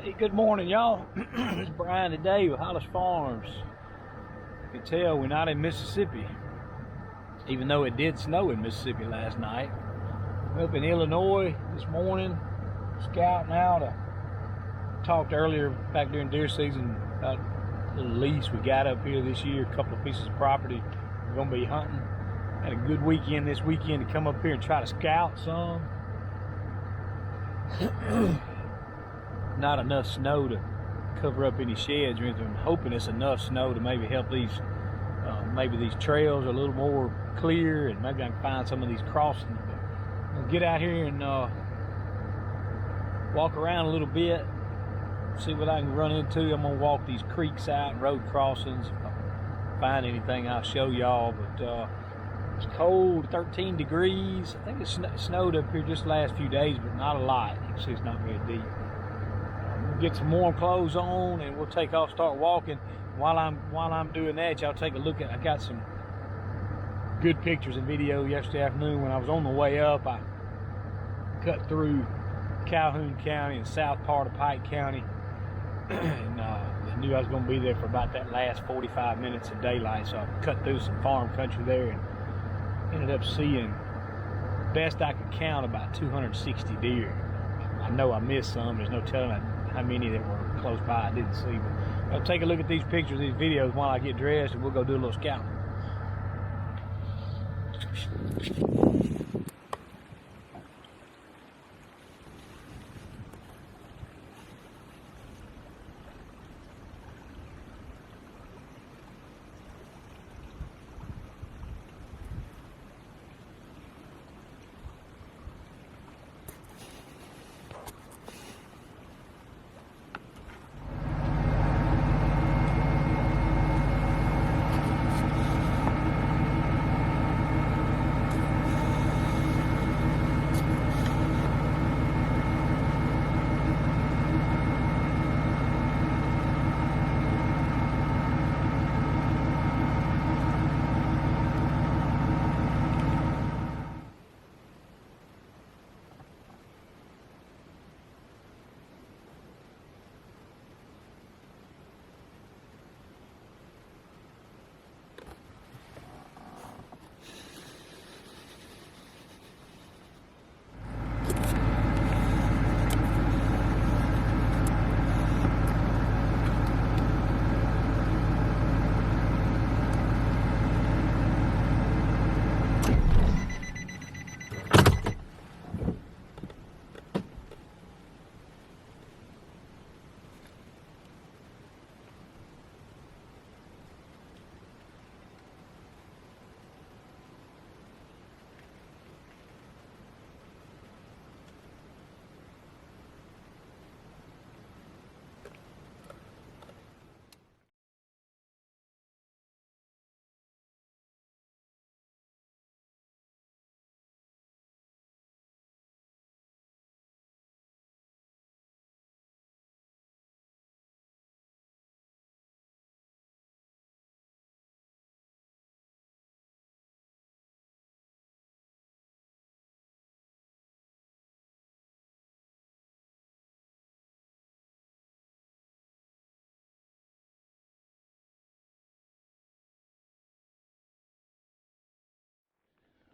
Hey, good morning, y'all. It's Brian today with Hollis Farms. You can tell we're not in Mississippi, even though it did snow in Mississippi last night. We're up in Illinois this morning, scouting out. I talked earlier back during deer season about a little lease we got up here this year, a couple of pieces of property we're gonna be hunting. Had a good weekend this weekend to come up here and try to scout some. Not enough snow to cover up any sheds or anything. I'm hoping it's enough snow to maybe help these, maybe these trails are a little more clear, and maybe I can find some of these crossings. But I'll get out here and walk around a little bit, see what I can run into. I'm gonna walk these creeks out and road crossings. If I find anything, I'll show y'all. But it's cold, 13 degrees. I think it snowed up here just the last few days, but not a lot. You can see it's not very deep. Get some warm clothes on and we'll take off, start walking. While I'm doing that, y'all take a look at, I got some good pictures and video yesterday afternoon. When I was on the way up, I cut through Calhoun County and south part of Pike County, and I knew I was going to be there for about that last 45 minutes of daylight, so I cut through some farm country there and ended up seeing, best I could count, about 260 deer. I know I missed some. There's no telling how many that were close by I didn't see. But I'll take a look at these pictures, these videos while I get dressed, and we'll go do a little scouting.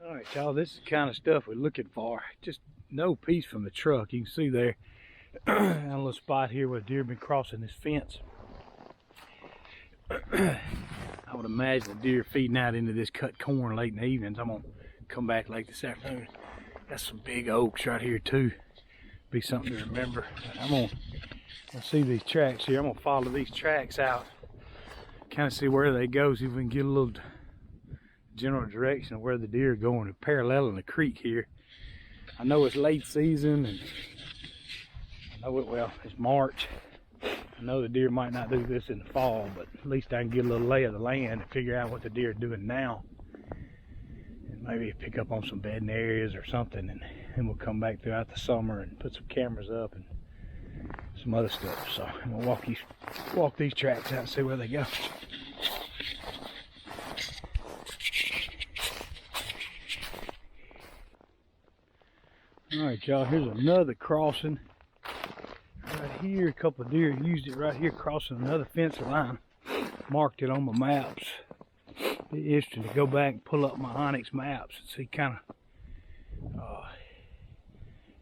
All right, y'all, this is the kind of stuff we're looking for. Just no piece from the truck. You can see there a little spot here where deer been crossing this fence. I would imagine the deer feeding out into this cut corn late in the evenings. I'm gonna come back late this afternoon. Got some big oaks right here too. Be something to remember. I see these tracks here. I'm gonna follow these tracks out, kind of see where they go, see if we can get a little general direction of where the deer are going, paralleling the creek here. I know it's late season, and I know it's March. I know the deer might not do this in the fall, but at least I can get a little lay of the land and figure out what the deer are doing now, and maybe pick up on some bedding areas or something, and then we'll come back throughout the summer and put some cameras up and some other stuff. So I'm gonna walk these tracks out and see where they go. All right, y'all, here's another crossing right here. A couple of deer used it right here crossing another fence line. Marked it on my maps. Be interesting to go back and pull up my Onyx maps and see kind of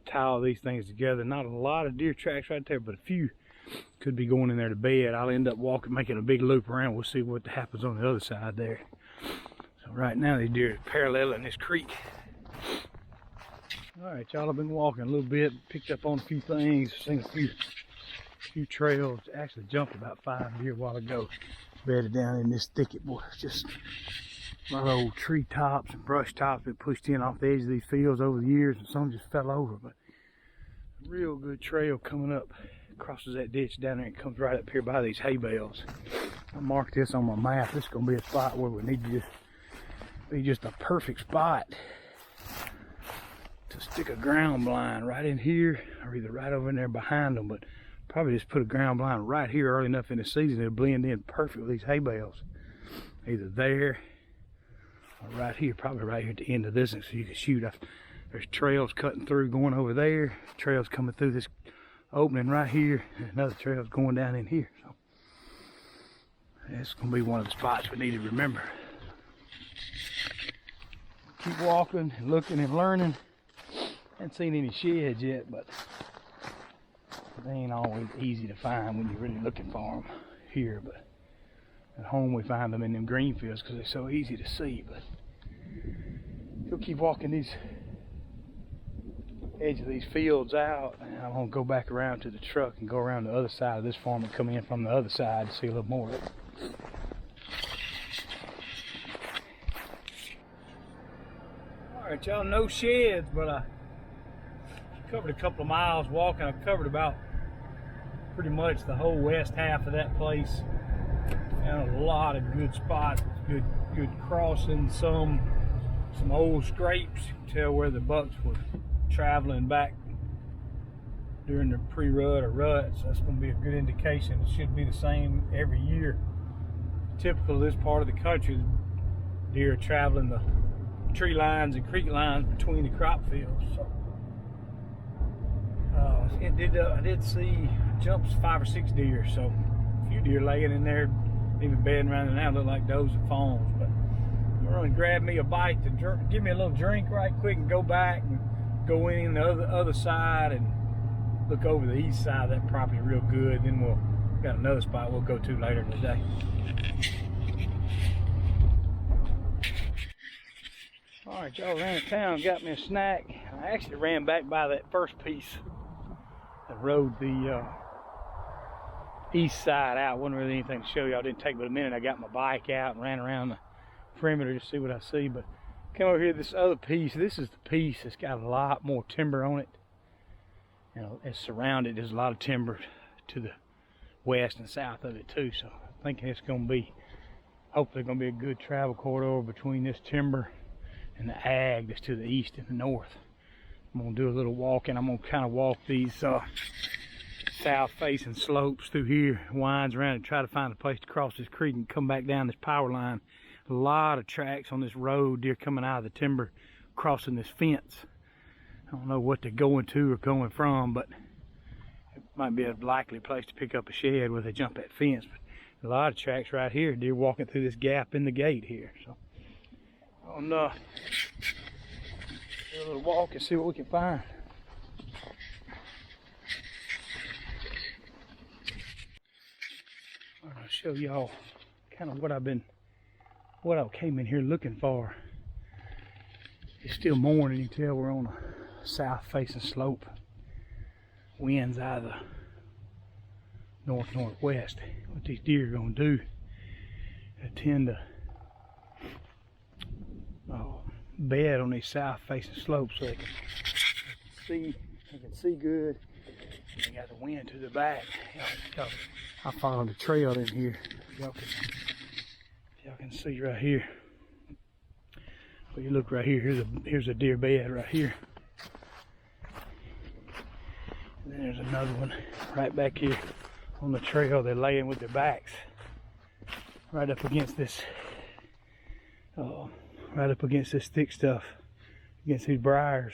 tie all these things together. Not a lot of deer tracks right there, but a few could be going in there to bed. I'll end up walking, making a big loop around. We'll see what happens on the other side there. So right now these deer are paralleling this creek. All right, y'all, I've been walking a little bit, picked up on a few things, seen a few trails. Actually jumped about 5 deer a while ago, bedded down in this thicket. Boy, it's just a lot of old tree tops and brush tops been pushed in off the edge of these fields over the years, and some just fell over. But a real good trail coming up, crosses that ditch down there and comes right up here by these hay bales. I marked this on my map. This is gonna be a spot where we need to just be just a perfect spot to stick a ground blind right in here, or either right over in there behind them. But probably just put a ground blind right here early enough in the season it'll blend in perfect with these hay bales. Either there or right here, probably right here at the end of this, so you can shoot. There's trails cutting through going over there, trails coming through this opening right here, and another trail's going down in here. So that's gonna be one of the spots we need to remember. Keep walking and looking and learning. Haven't seen any sheds yet, but they ain't always easy to find when you're really looking for them here. But at home we find them in them green fields because they're so easy to see. But you'll keep walking these edge of these fields out, and I'm gonna go back around to the truck and go around the other side of this farm and come in from the other side to see a little more of it. All right, y'all, no sheds, but I covered a couple of miles walking. I covered about pretty much the whole west half of that place. Found a lot of good spots, good crossings, some old scrapes. You can tell where the bucks were traveling back during the pre-rut or rut, so that's going to be a good indication. It should be the same every year. Typical of this part of the country, deer are traveling the tree lines and creek lines between the crop fields. So I did see jumps 5 or 6 deer, so a few deer laying in there, even bedding around, and now look like does and fawns. But I'm going to grab me a bite to drink, give me a little drink right quick, and go back and go in the other side and look over the east side of that property real good. Then we'll got another spot we'll go to later in the day. All right, y'all, ran to town, got me a snack. I actually ran back by that first piece and rode the east side out. Wasn't really anything to show y'all. Didn't take but a minute. I got my bike out and ran around the perimeter to see what I see. But come over here, this other piece. This is the piece that's got a lot more timber on it. You know, it's surrounded. There's a lot of timber to the west and south of it too. So I'm thinking it's going to be, hopefully, going to be a good travel corridor between this timber and the ag that's to the east and the north. I'm going to do a little walking. I'm going to kind of walk these south-facing slopes through here, winds around, and try to find a place to cross this creek and come back down this power line. A lot of tracks on this road, deer coming out of the timber, crossing this fence. I don't know what they're going to or going from, but it might be a likely place to pick up a shed where they jump that fence. But a lot of tracks right here, deer walking through this gap in the gate here. So on do a little walk and see what we can find. I'm gonna show y'all kind of what I came in here looking for. It's still morning. You can tell we're on a south-facing slope. Winds out of the north-northwest. What these deer are gonna do, they tend to bed on these south-facing slopes so they can see good. And they got the wind to the back. I followed the trail in here. Y'all can see right here. Well, you look right here. Here's a deer bed right here. And then there's another one right back here on the trail. They're laying with their backs right up against this. Right up against this thick stuff, against these briars.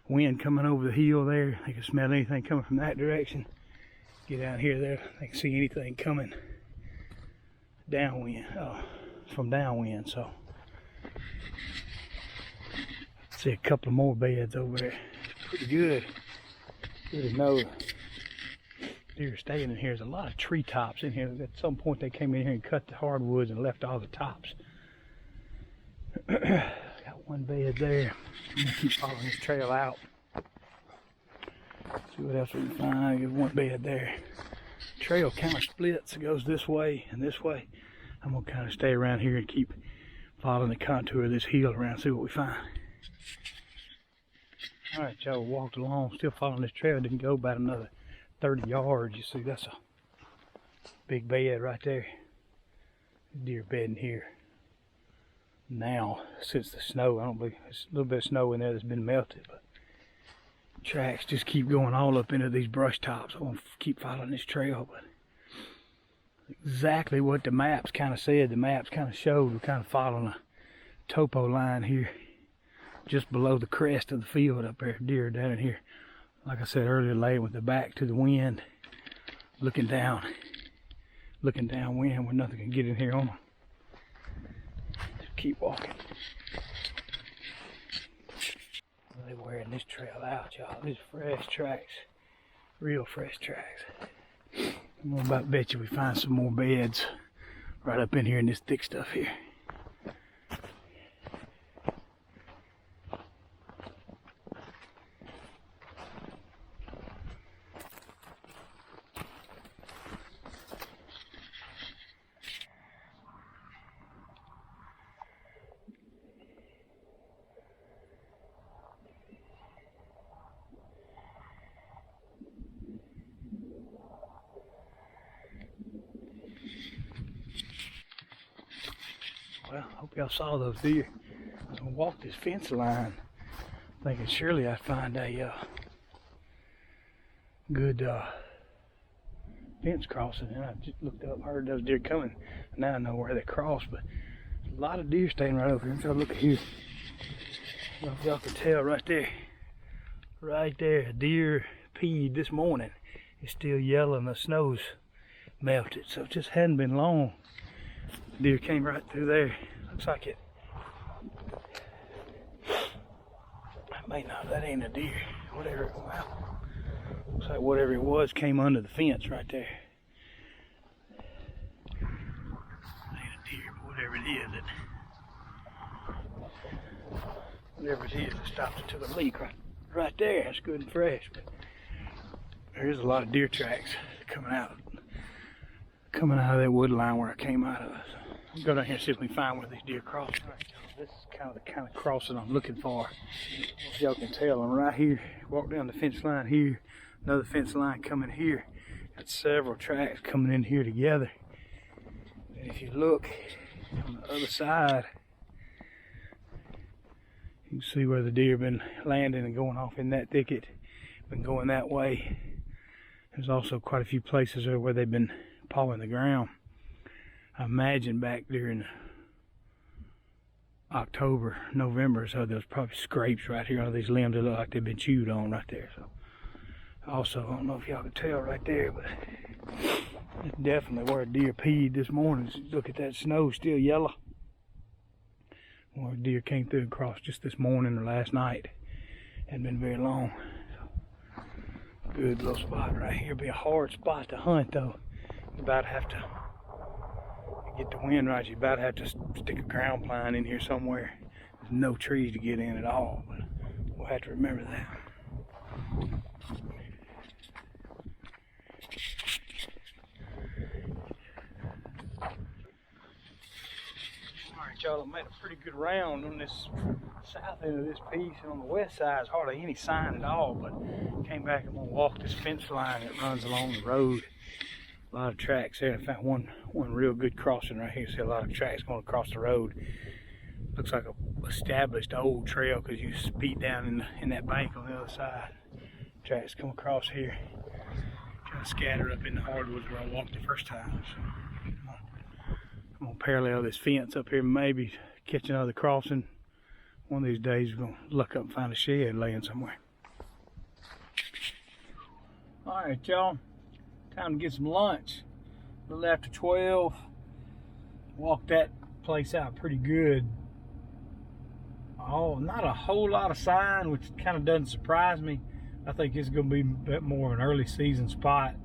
Wind coming over the hill there. They can smell anything coming from that direction. Get out here there, they can see anything coming downwind, from downwind. So see a couple of more beds over there. Pretty good. Good to know deer staying in here. There's a lot of tree tops in here. At some point they came in here and cut the hardwoods and left all the tops. Got one bed there. I'm gonna keep following this trail out. See what else we can find. Get one bed there. Trail kind of splits. It goes this way and this way. I'm gonna kind of stay around here and keep following the contour of this hill around, see what we find. All right, y'all, walked along, still following this trail. Didn't go about another 30 yards. You see, that's a big bed right there. Deer bedding here. Now, since the snow, I don't believe there's a little bit of snow in there that's been melted, but tracks just keep going all up into these brush tops. I want to keep following this trail, but exactly what the maps kind of said. The maps kind of showed we're kind of following a topo line here, just below the crest of the field up there. Deer down in here, like I said earlier, laying with their back to the wind, looking downwind where nothing can get in here on them. Just keep walking. They're wearing this trail out, y'all. These fresh tracks, real fresh tracks. I'm about to bet you we find some more beds right up in here in this thick stuff here. Well, I hope y'all saw those deer. I was gonna walk this fence line, thinking surely I'd find a good fence crossing. And I just looked up, heard those deer coming. Now I know where they crossed, but there's a lot of deer staying right over here. I'm trying to look at here. I don't know if y'all can tell right there. Right there, a deer peed this morning. It's still yellow and the snow's melted, so it just hadn't been long. Deer came right through there. Looks like it. I may not. That ain't a deer. Whatever. Well, looks like whatever it was came under the fence right there. Ain't a deer, but whatever it is, it stopped it to the leak right there. That's good and fresh. But there's a lot of deer tracks coming out of that wood line where I came out of. So go down here and see if we can find where these deer cross. Right, this is kind of the kind of crossing I'm looking for. As y'all can tell, I'm right here. Walk down the fence line here. Another fence line coming here. Got several tracks coming in here together. And if you look on the other side, you can see where the deer been landing and going off in that thicket. Been going that way. There's also quite a few places there where they've been pawing the ground. I imagine back during October, November, so there's probably scrapes right here on these limbs that look like they've been chewed on right there. So also, I don't know if y'all can tell right there, but it's definitely where a deer peed this morning. Look at that snow, still yellow. Where a deer came through and crossed just this morning or last night. Hadn't been very long. So, good little spot right here. Be a hard spot to hunt though. You about have to get the wind right. You about have to stick a ground pine in here somewhere. There's no trees to get in at all, but we'll have to remember that. Alright y'all, I made a pretty good round on this south end of this piece, and on the west side is hardly any sign at all, but came back and I'm gonna walk this fence line that runs along the road. A lot of tracks there. I found one real good crossing right here. See a lot of tracks going across the road. Looks like a established old trail because you speed down in that bank on the other side. Tracks come across here. Kind of scattered up in the hardwoods where I walked the first time. So I'm gonna parallel this fence up here, maybe catch another crossing. One of these days we're gonna look up and find a shed laying somewhere. All right, y'all. Time to get some lunch. A little after 12. Walked that place out pretty good. Oh, not a whole lot of sign, which kind of doesn't surprise me. I think it's going to be a bit more of an early season spot.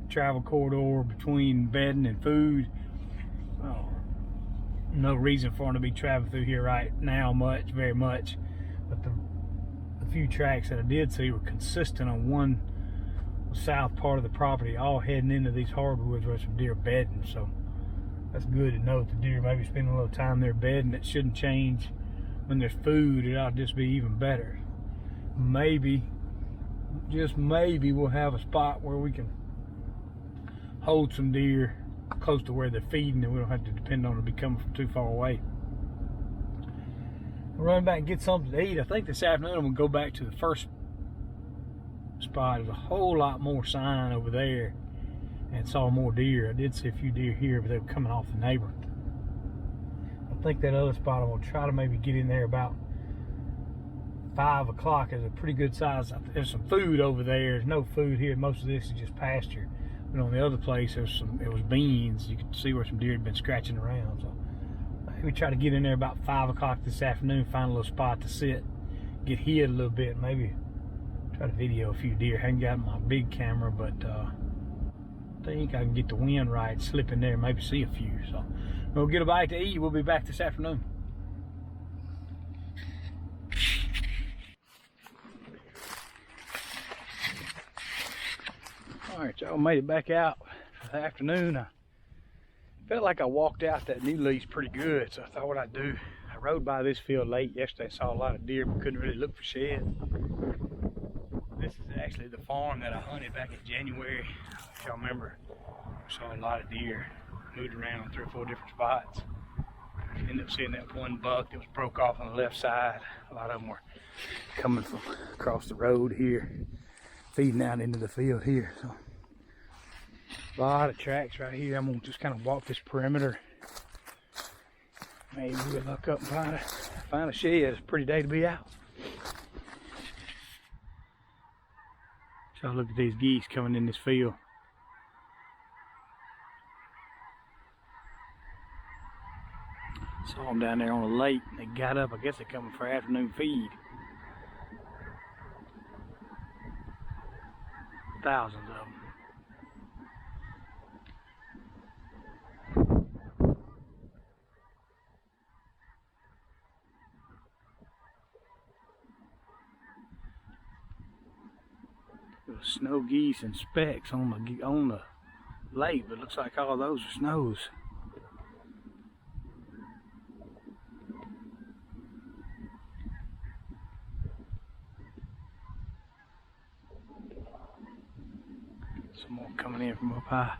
Travel corridor between bedding and food. Oh, no reason for them to be traveling through here right now very much. But the few tracks that I did see were consistent on one south part of the property, all heading into these hardwoods where some deer bedding. So that's good to know that the deer maybe spending a little time there bedding. It shouldn't change when there's food. It ought to just be even better. Maybe, just maybe, we'll have a spot where we can hold some deer close to where they're feeding and we don't have to depend on them to be coming from too far away. Run back and get something to eat. I think this afternoon I'm going to go back to the first spot. There's a whole lot more sign over there and saw more deer. I did see a few deer here, but they were coming off the neighbor. I think that other spot I'm going to try to maybe get in there about 5 o'clock. Is a pretty good size. There's some food over there. There's no food here. Most of this is just pasture. But on the other place, it was beans. You could see where some deer had been scratching around. So maybe try to get in there about 5 o'clock this afternoon, find a little spot to sit, get hid a little bit, maybe try to video a few deer. I haven't got my big camera, but I think I can get the wind right, slip in there, and maybe see a few. So we'll get a bite to eat. We'll be back this afternoon. All right, y'all, made it back out for the afternoon. I felt like I walked out that new lease pretty good, so I thought what I'd do. I rode by this field late yesterday, saw a lot of deer, but couldn't really look for sheds. This is actually the farm that I hunted back in January. If y'all remember, I saw a lot of deer, moved around on 3 or 4 different spots. Ended up seeing that one buck that was broke off on the left side. A lot of them were coming from across the road here, feeding out into the field here. So a lot of tracks right here. I'm gonna just kind of walk this perimeter. Maybe we'll look up and find a shed. It's a pretty day to be out. So look at these geese coming in this field. Saw them down there on the lake. They got up. I guess they're coming for afternoon feed. Thousands of them. Snow geese and specks on the lake, but it looks like all those are snows. Some more coming in from up high.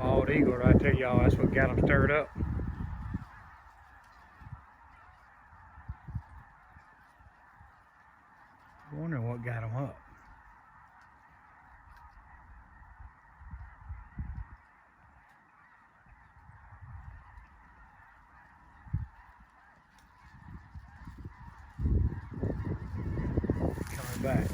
Bald eagle right there, y'all. That's what got them stirred up. Wondering what got them up. Coming back.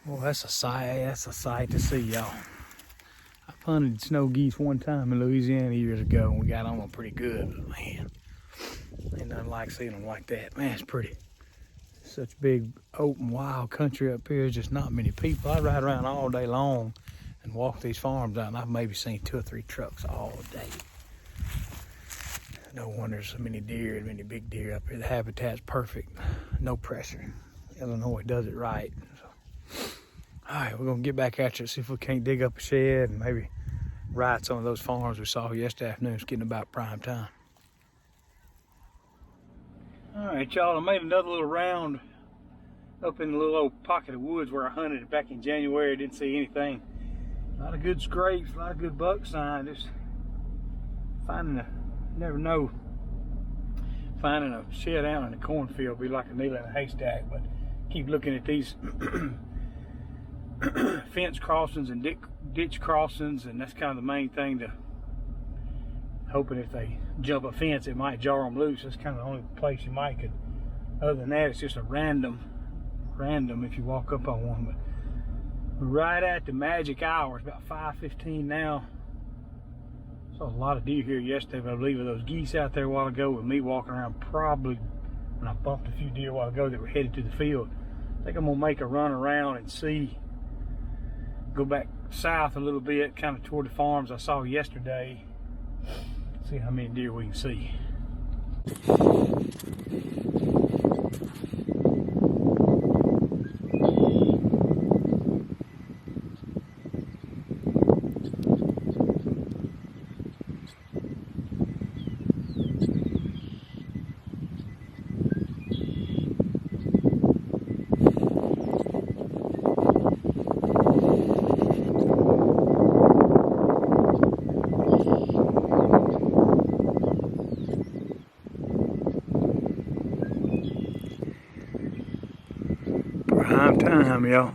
Well, that's a sight to see, y'all. I hunted snow geese one time in Louisiana years ago, and we got on them pretty good. But man, ain't nothing like seeing them like that. Man, it's pretty. Such big, open, wild country up here. Just not many people. I ride around all day long and walk these farms out, and I've maybe seen 2 or 3 trucks all day. No wonder there's so many deer and many big deer up here. The habitat's perfect. No pressure. Illinois does it right. All right, we're gonna get back at you, see if we can't dig up a shed and maybe ride some of those farms we saw yesterday afternoon. It's getting about prime time. All right, y'all, I made another little round up in the little old pocket of woods where I hunted back in January. Didn't see anything. A lot of good scrapes, a lot of good buck sign. Just finding never know, finding a shed out in a cornfield be like a needle in a haystack, but keep looking at these fence crossings and ditch crossings, and that's kind of the main thing, to hoping if they jump a fence it might jar them loose. That's kind of the only place you might could. Other than that, it's just a random if you walk up on one. But right at the magic hour, it's about 5:15 now. Saw a lot of deer here yesterday, but I believe there those geese out there a while ago with me walking around, probably when I bumped a few deer a while ago that were headed to the field. I think I'm gonna make a run around and see, go back south a little bit, kind of toward the farms I saw yesterday. See how many deer we can see. Prime time, y'all.